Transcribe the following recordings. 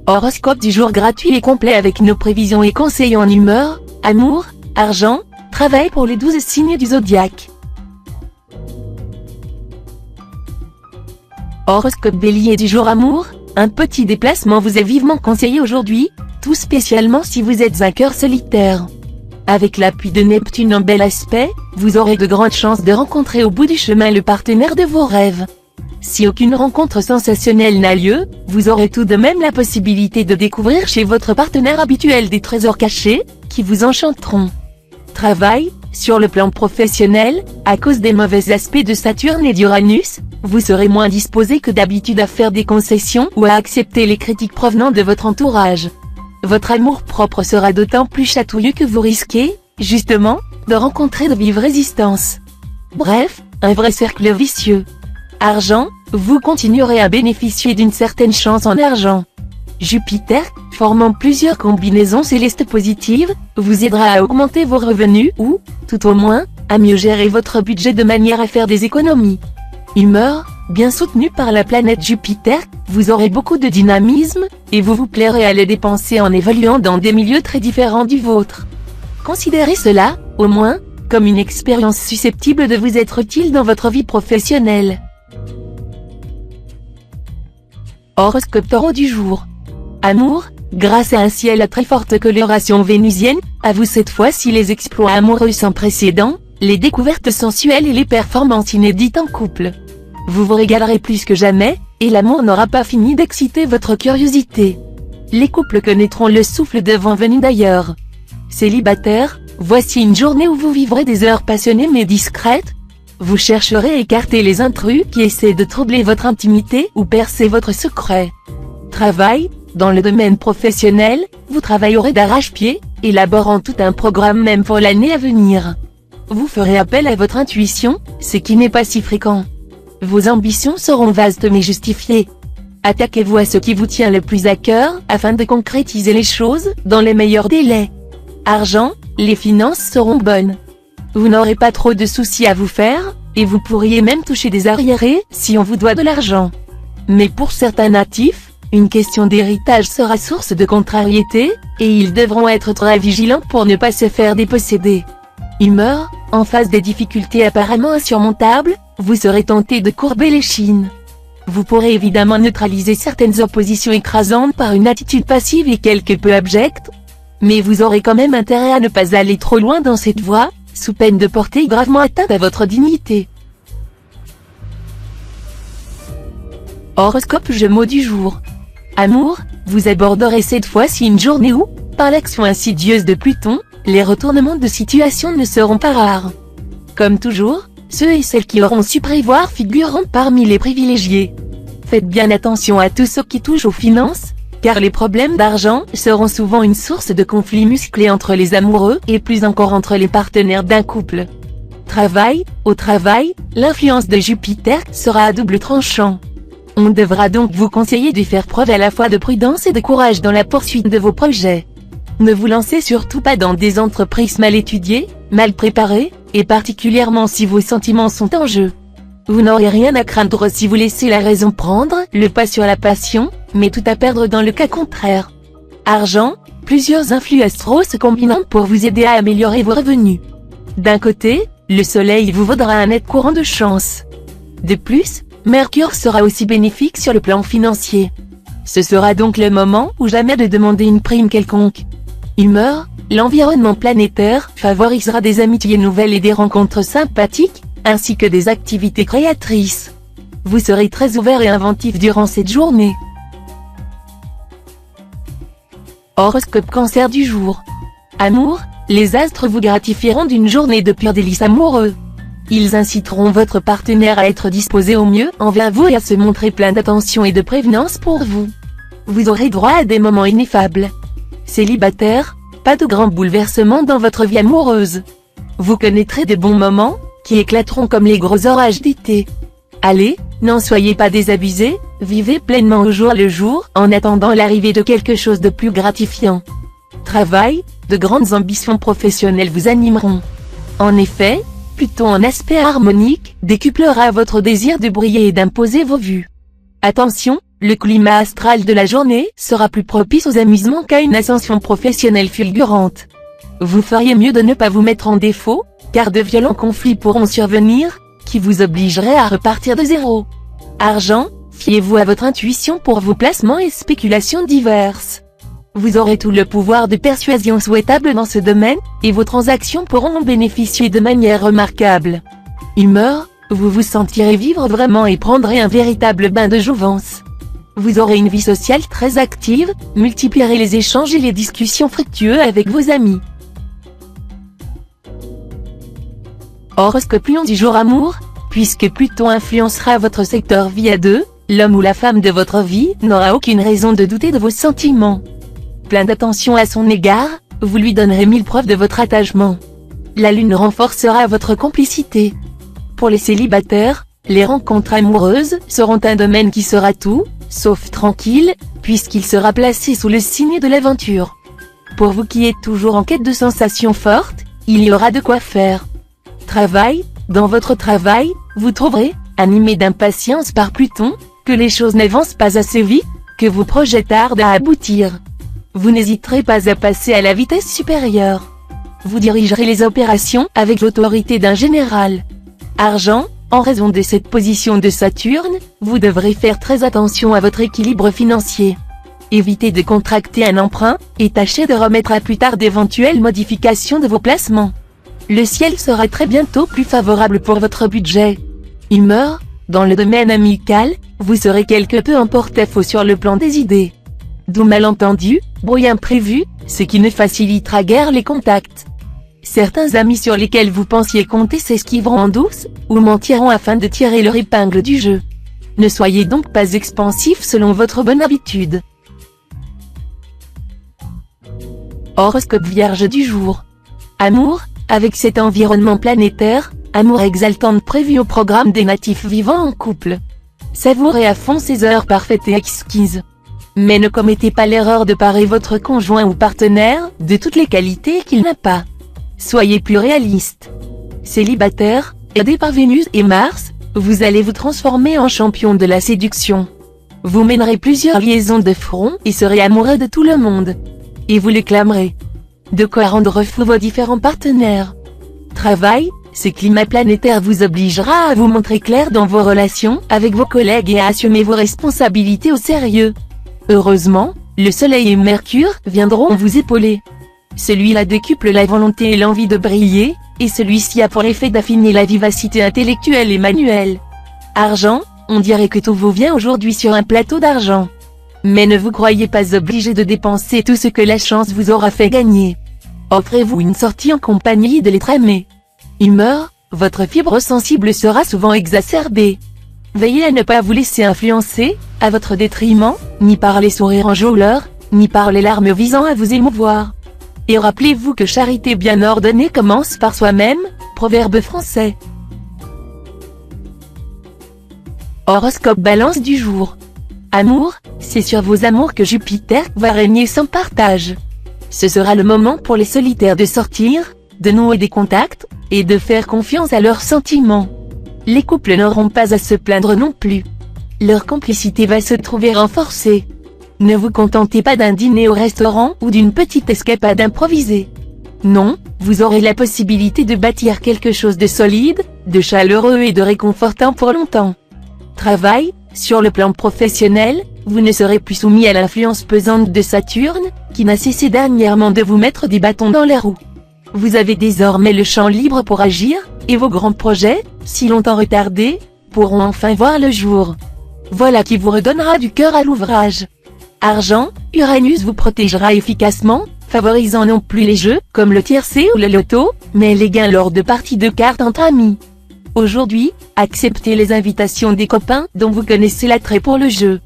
Horoscope du jour gratuit et complet avec nos prévisions et conseils en humeur, amour, argent, travail pour les 12 signes du zodiaque. Horoscope Bélier du jour amour, un petit déplacement vous est vivement conseillé aujourd'hui, tout spécialement si vous êtes un cœur solitaire. Avec l'appui de Neptune en bel aspect, vous aurez de grandes chances de rencontrer au bout du chemin le partenaire de vos rêves. Si aucune rencontre sensationnelle n'a lieu, vous aurez tout de même la possibilité de découvrir chez votre partenaire habituel des trésors cachés, qui vous enchanteront. Travail, sur le plan professionnel, à cause des mauvais aspects de Saturne et d'Uranus, vous serez moins disposé que d'habitude à faire des concessions ou à accepter les critiques provenant de votre entourage. Votre amour-propre sera d'autant plus chatouilleux que vous risquez, justement, de rencontrer de vives résistances. Bref, un vrai cercle vicieux. Argent, vous continuerez à bénéficier d'une certaine chance en argent. Jupiter, formant plusieurs combinaisons célestes positives, vous aidera à augmenter vos revenus ou, tout au moins, à mieux gérer votre budget de manière à faire des économies. Humeur, bien soutenu par la planète Jupiter, vous aurez beaucoup de dynamisme, et vous vous plairez à les dépenser en évoluant dans des milieux très différents du vôtre. Considérez cela, au moins, comme une expérience susceptible de vous être utile dans votre vie professionnelle. Horoscope Taureau du jour. Amour, grâce à un ciel à très forte coloration vénusienne, à vous cette fois-ci les exploits amoureux sans précédent, les découvertes sensuelles et les performances inédites en couple. Vous vous régalerez plus que jamais, et l'amour n'aura pas fini d'exciter votre curiosité. Les couples connaîtront le souffle de vent venu d'ailleurs. Célibataires, voici une journée où vous vivrez des heures passionnées mais discrètes. Vous chercherez à écarter les intrus qui essaient de troubler votre intimité ou percer votre secret. Travail, dans le domaine professionnel, vous travaillerez d'arrache-pied, élaborant tout un programme même pour l'année à venir. Vous ferez appel à votre intuition, ce qui n'est pas si fréquent. Vos ambitions seront vastes mais justifiées. Attaquez-vous à ce qui vous tient le plus à cœur, afin de concrétiser les choses, dans les meilleurs délais. Argent, les finances seront bonnes. Vous n'aurez pas trop de soucis à vous faire, et vous pourriez même toucher des arriérés, si on vous doit de l'argent. Mais pour certains natifs, une question d'héritage sera source de contrariété, et ils devront être très vigilants pour ne pas se faire déposséder. Humeur, en face des difficultés apparemment insurmontables, vous serez tenté de courber l'échine. Vous pourrez évidemment neutraliser certaines oppositions écrasantes par une attitude passive et quelque peu abjecte, mais vous aurez quand même intérêt à ne pas aller trop loin dans cette voie, sous peine de porter gravement atteinte à votre dignité. Horoscope Gémeaux du jour. Amour, vous aborderez cette fois-ci une journée où, par l'action insidieuse de Pluton, les retournements de situation ne seront pas rares. Comme toujours, ceux et celles qui auront su prévoir figureront parmi les privilégiés. Faites bien attention à tout ce qui touche aux finances, car les problèmes d'argent seront souvent une source de conflits musclés entre les amoureux et plus encore entre les partenaires d'un couple. Travail, au travail, l'influence de Jupiter sera à double tranchant. On devra donc vous conseiller de faire preuve à la fois de prudence et de courage dans la poursuite de vos projets. Ne vous lancez surtout pas dans des entreprises mal étudiées, mal préparées, et particulièrement si vos sentiments sont en jeu. Vous n'aurez rien à craindre si vous laissez la raison prendre le pas sur la passion, mais tout à perdre dans le cas contraire. Argent, plusieurs influx astraux se combinent pour vous aider à améliorer vos revenus. D'un côté, le soleil vous vaudra un net courant de chance. De plus, Mercure sera aussi bénéfique sur le plan financier. Ce sera donc le moment ou jamais de demander une prime quelconque. Humeur, l'environnement planétaire favorisera des amitiés nouvelles et des rencontres sympathiques, ainsi que des activités créatrices. Vous serez très ouvert et inventif durant cette journée. Horoscope Cancer du jour. Amour, les astres vous gratifieront d'une journée de pur délice amoureux. Ils inciteront votre partenaire à être disposé au mieux envers vous et à se montrer plein d'attention et de prévenance pour vous. Vous aurez droit à des moments ineffables. Célibataire, pas de grands bouleversements dans votre vie amoureuse. Vous connaîtrez de bons moments, qui éclateront comme les gros orages d'été. Allez, n'en soyez pas désabusés, vivez pleinement au jour le jour, en attendant l'arrivée de quelque chose de plus gratifiant. Travail, de grandes ambitions professionnelles vous animeront. En effet, Pluton en aspect harmonique, décuplera votre désir de briller et d'imposer vos vues. Attention, Le climat astral de la journée sera plus propice aux amusements qu'à une ascension professionnelle fulgurante. Vous feriez mieux de ne pas vous mettre en défaut, car de violents conflits pourront survenir, qui vous obligeraient à repartir de zéro. Argent, fiez-vous à votre intuition pour vos placements et spéculations diverses. Vous aurez tout le pouvoir de persuasion souhaitable dans ce domaine, et vos transactions pourront en bénéficier de manière remarquable. Humeur, vous vous sentirez vivre vraiment et prendrez un véritable bain de jouvence. Vous aurez une vie sociale très active, multiplierez les échanges et les discussions fructueux avec vos amis. Horoscope Lion du jour amour, puisque Pluton influencera votre secteur vie à 2, l'homme ou la femme de votre vie n'aura aucune raison de douter de vos sentiments. Plein d'attention à son égard, vous lui donnerez 1000 preuves de votre attachement. La lune renforcera votre complicité. Pour les célibataires, les rencontres amoureuses seront un domaine qui sera tout, sauf tranquille, puisqu'il sera placé sous le signe de l'aventure. Pour vous qui êtes toujours en quête de sensations fortes, il y aura de quoi faire. Travail, dans votre travail, vous trouverez, animé d'impatience par Pluton, que les choses n'avancent pas assez vite, que vos projets tardent à aboutir. Vous n'hésiterez pas à passer à la vitesse supérieure. Vous dirigerez les opérations avec l'autorité d'un général. Argent, en raison de cette position de Saturne, vous devrez faire très attention à votre équilibre financier. Évitez de contracter un emprunt, et tâchez de remettre à plus tard d'éventuelles modifications de vos placements. Le ciel sera très bientôt plus favorable pour votre budget. Humeur, dans le domaine amical, vous serez quelque peu en porte-à-faux sur le plan des idées. D'où malentendus, bruit imprévu, ce qui ne facilitera guère les contacts. Certains amis sur lesquels vous pensiez compter s'esquiveront en douce, ou mentiront afin de tirer leur épingle du jeu. Ne soyez donc pas expansif selon votre bonne habitude. Horoscope Vierge du jour. Amour, avec cet environnement planétaire, amour exaltante prévu au programme des natifs vivant en couple. Savourez à fond ces heures parfaites et exquises. Mais ne commettez pas l'erreur de parer votre conjoint ou partenaire de toutes les qualités qu'il n'a pas. Soyez plus réaliste. Célibataire, aidé par Vénus et Mars, vous allez vous transformer en champion de la séduction. Vous mènerez plusieurs liaisons de front et serez amoureux de tout le monde. Et vous le clamerez. De quoi rendre fou vos différents partenaires. Travail, ce climat planétaire vous obligera à vous montrer clair dans vos relations avec vos collègues et à assumer vos responsabilités au sérieux. Heureusement, le Soleil et Mercure viendront vous épauler. Celui-là décuple la volonté et l'envie de briller, et celui-ci a pour effet d'affiner la vivacité intellectuelle et manuelle. Argent, on dirait que tout vous vient aujourd'hui sur un plateau d'argent. Mais ne vous croyez pas obligé de dépenser tout ce que la chance vous aura fait gagner. Offrez-vous une sortie en compagnie de l'être aimé. Humeur, votre fibre sensible sera souvent exacerbée. Veillez à ne pas vous laisser influencer, à votre détriment, ni par les sourires enjôleurs, ni par les larmes visant à vous émouvoir. Et rappelez-vous que charité bien ordonnée commence par soi-même, proverbe français. Horoscope Balance du jour. Amour, c'est sur vos amours que Jupiter va régner sans partage. Ce sera le moment pour les solitaires de sortir, de nouer des contacts, et de faire confiance à leurs sentiments. Les couples n'auront pas à se plaindre non plus. Leur complicité va se trouver renforcée. Ne vous contentez pas d'un dîner au restaurant ou d'une petite escapade improvisée. Non, vous aurez la possibilité de bâtir quelque chose de solide, de chaleureux et de réconfortant pour longtemps. Travail, sur le plan professionnel, vous ne serez plus soumis à l'influence pesante de Saturne, qui n'a cessé dernièrement de vous mettre des bâtons dans les roues. Vous avez désormais le champ libre pour agir, et vos grands projets, si longtemps retardés, pourront enfin voir le jour. Voilà qui vous redonnera du cœur à l'ouvrage. Argent, Uranus vous protégera efficacement, favorisant non plus les jeux, comme le tiercé ou le loto, mais les gains lors de parties de cartes entre amis. Aujourd'hui, acceptez les invitations des copains dont vous connaissez l'attrait pour le jeu.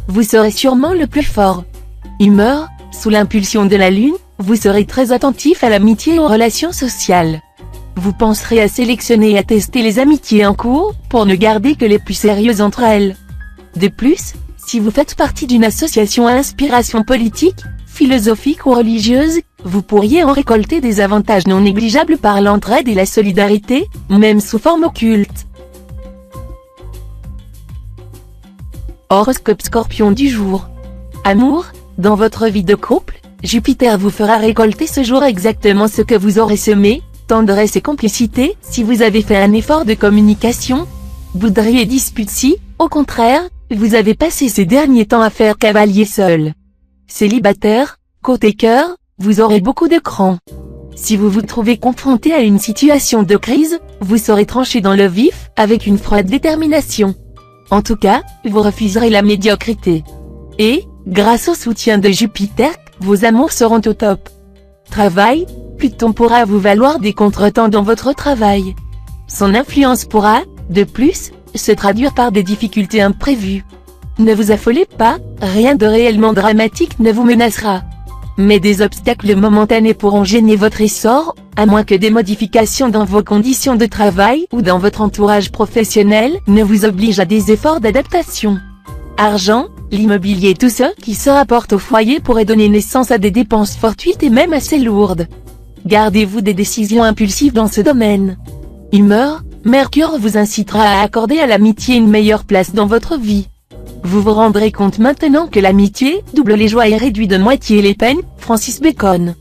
Vous serez sûrement le plus fort. Humeur, sous l'impulsion de la lune, vous serez très attentif à l'amitié et aux relations sociales. Vous penserez à sélectionner et à tester les amitiés en cours, pour ne garder que les plus sérieuses entre elles. De plus, si vous faites partie d'une association à inspiration politique, philosophique ou religieuse, vous pourriez en récolter des avantages non négligeables par l'entraide et la solidarité, même sous forme occulte. Horoscope Scorpion du jour. Amour, dans votre vie de couple, Jupiter vous fera récolter ce jour exactement ce que vous aurez semé, tendresse et complicité. Si vous avez fait un effort de communication, bouderie et dispute si, au contraire, vous avez passé ces derniers temps à faire cavalier seul. Célibataire, côté cœur, vous aurez beaucoup de cran. Si vous vous trouvez confronté à une situation de crise, vous saurez trancher dans le vif, avec une froide détermination. En tout cas, vous refuserez la médiocrité. Et, grâce au soutien de Jupiter, vos amours seront au top. Travail, Pluton pourra vous valoir des contretemps dans votre travail. Son influence pourra, de plus, se traduire par des difficultés imprévues. Ne vous affolez pas, rien de réellement dramatique ne vous menacera. Mais des obstacles momentanés pourront gêner votre essor, à moins que des modifications dans vos conditions de travail ou dans votre entourage professionnel ne vous obligent à des efforts d'adaptation. Argent, l'immobilier et tout ce qui se rapporte au foyer pourrait donner naissance à des dépenses fortuites et même assez lourdes. Gardez-vous des décisions impulsives dans ce domaine. Humeur, Mercure vous incitera à accorder à l'amitié une meilleure place dans votre vie. Vous vous rendrez compte maintenant que l'amitié double les joies et réduit de moitié les peines, Francis Bacon.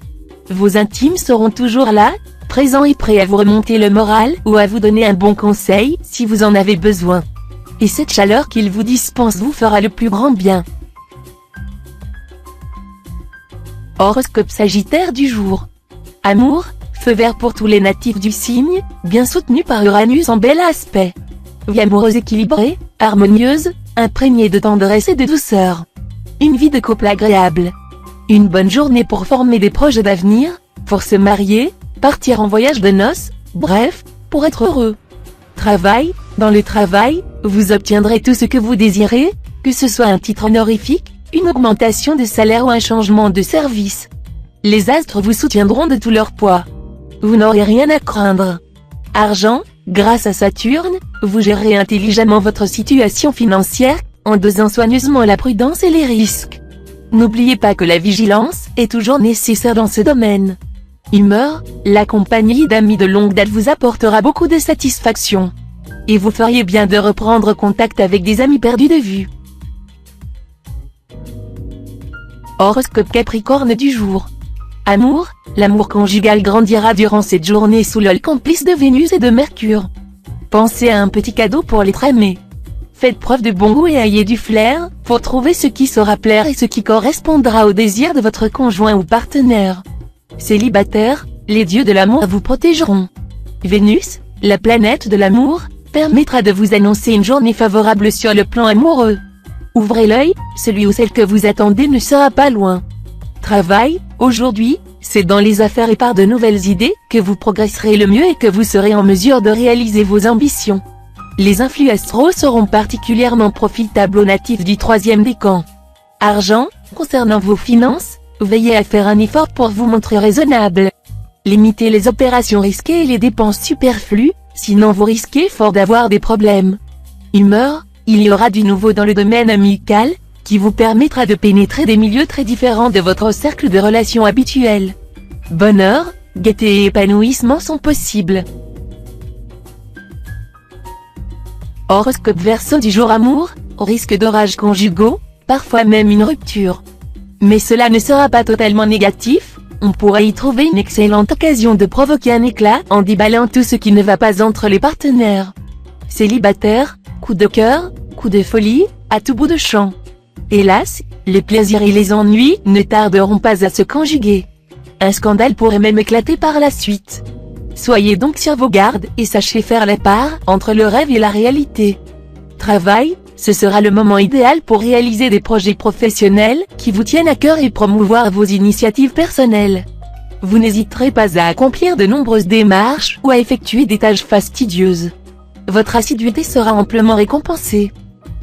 Vos intimes seront toujours là, présents et prêts à vous remonter le moral ou à vous donner un bon conseil si vous en avez besoin. Et cette chaleur qu'ils vous dispensent vous fera le plus grand bien. Horoscope Sagittaire du jour. Amour, feu vert pour tous les natifs du signe, bien soutenu par Uranus en bel aspect. Vie amoureuse équilibrée, harmonieuse, imprégnée de tendresse et de douceur. Une vie de couple agréable. Une bonne journée pour former des projets d'avenir, pour se marier, partir en voyage de noces, bref, pour être heureux. Travail, dans le travail, vous obtiendrez tout ce que vous désirez, que ce soit un titre honorifique, une augmentation de salaire ou un changement de service. Les astres vous soutiendront de tout leur poids. Vous n'aurez rien à craindre. Argent, grâce à Saturne, vous gérez intelligemment votre situation financière, en dosant soigneusement la prudence et les risques. N'oubliez pas que la vigilance est toujours nécessaire dans ce domaine. Humeur, la compagnie d'amis de longue date vous apportera beaucoup de satisfaction. Et vous feriez bien de reprendre contact avec des amis perdus de vue. Horoscope Capricorne du jour. Amour, l'amour conjugal grandira durant cette journée sous l'œil complice de Vénus et de Mercure. Pensez à un petit cadeau pour l'être aimé. Faites preuve de bon goût et ayez du flair, pour trouver ce qui saura plaire et ce qui correspondra au désir de votre conjoint ou partenaire. Célibataire, les dieux de l'amour vous protégeront. Vénus, la planète de l'amour, permettra de vous annoncer une journée favorable sur le plan amoureux. Ouvrez l'œil, celui ou celle que vous attendez ne sera pas loin. Travail, aujourd'hui, c'est dans les affaires et par de nouvelles idées que vous progresserez le mieux et que vous serez en mesure de réaliser vos ambitions. Les influx astraux seront particulièrement profitables aux natifs du troisième décan. Argent, concernant vos finances, veillez à faire un effort pour vous montrer raisonnable. Limitez les opérations risquées et les dépenses superflues, sinon vous risquez fort d'avoir des problèmes. Humeur, il y aura du nouveau dans le domaine amical, qui vous permettra de pénétrer des milieux très différents de votre cercle de relations habituel. Bonheur, gaieté et épanouissement sont possibles. Horoscope Verseau du jour. Amour, au risque d'orages conjugaux, parfois même une rupture. Mais cela ne sera pas totalement négatif, on pourrait y trouver une excellente occasion de provoquer un éclat en déballant tout ce qui ne va pas entre les partenaires. Célibataire, coup de cœur, coup de folie, à tout bout de champ. Hélas, les plaisirs et les ennuis ne tarderont pas à se conjuguer. Un scandale pourrait même éclater par la suite. Soyez donc sur vos gardes et sachez faire la part entre le rêve et la réalité. Travail, ce sera le moment idéal pour réaliser des projets professionnels qui vous tiennent à cœur et promouvoir vos initiatives personnelles. Vous n'hésiterez pas à accomplir de nombreuses démarches ou à effectuer des tâches fastidieuses. Votre assiduité sera amplement récompensée.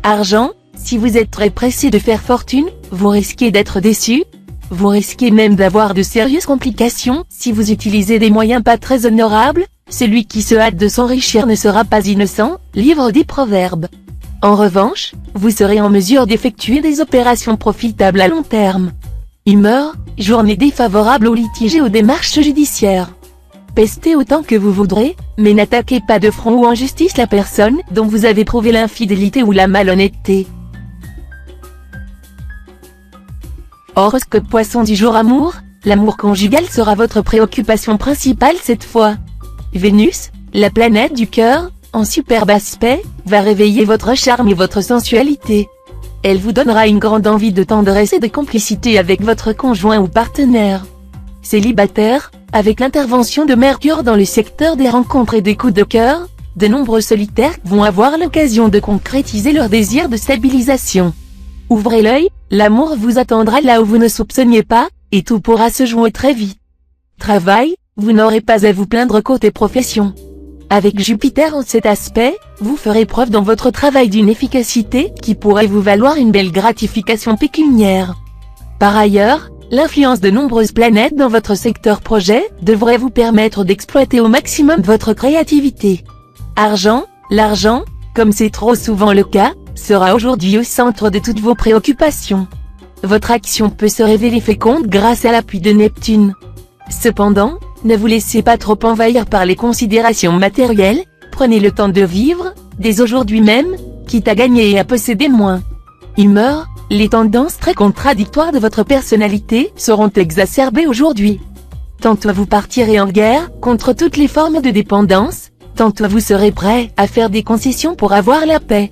Argent, si vous êtes très pressé de faire fortune, vous risquez d'être déçu. Vous risquez même d'avoir de sérieuses complications si vous utilisez des moyens pas très honorables. Celui qui se hâte de s'enrichir ne sera pas innocent, livre des Proverbes. En revanche, vous serez en mesure d'effectuer des opérations profitables à long terme. Humeur, journée défavorable aux litiges et aux démarches judiciaires. Pestez autant que vous voudrez, mais n'attaquez pas de front ou en justice la personne dont vous avez prouvé l'infidélité ou la malhonnêteté. Horoscope Poisson du jour. Amour, l'amour conjugal sera votre préoccupation principale cette fois. Vénus, la planète du cœur, en superbe aspect, va réveiller votre charme et votre sensualité. Elle vous donnera une grande envie de tendresse et de complicité avec votre conjoint ou partenaire. Célibataire, avec l'intervention de Mercure dans le secteur des rencontres et des coups de cœur, de nombreux solitaires vont avoir l'occasion de concrétiser leur désir de stabilisation. Ouvrez l'œil, l'amour vous attendra là où vous ne soupçonniez pas, et tout pourra se jouer très vite. Travail, vous n'aurez pas à vous plaindre côté profession. Avec Jupiter en cet aspect, vous ferez preuve dans votre travail d'une efficacité qui pourrait vous valoir une belle gratification pécuniaire. Par ailleurs, l'influence de nombreuses planètes dans votre secteur projet devrait vous permettre d'exploiter au maximum votre créativité. Argent, l'argent, comme c'est trop souvent le cas, sera aujourd'hui au centre de toutes vos préoccupations. Votre action peut se révéler féconde grâce à l'appui de Neptune. Cependant, ne vous laissez pas trop envahir par les considérations matérielles, prenez le temps de vivre, dès aujourd'hui même, quitte à gagner et à posséder moins. Humeur, les tendances très contradictoires de votre personnalité seront exacerbées aujourd'hui. Tantôt vous partirez en guerre contre toutes les formes de dépendance, tantôt vous serez prêt à faire des concessions pour avoir la paix.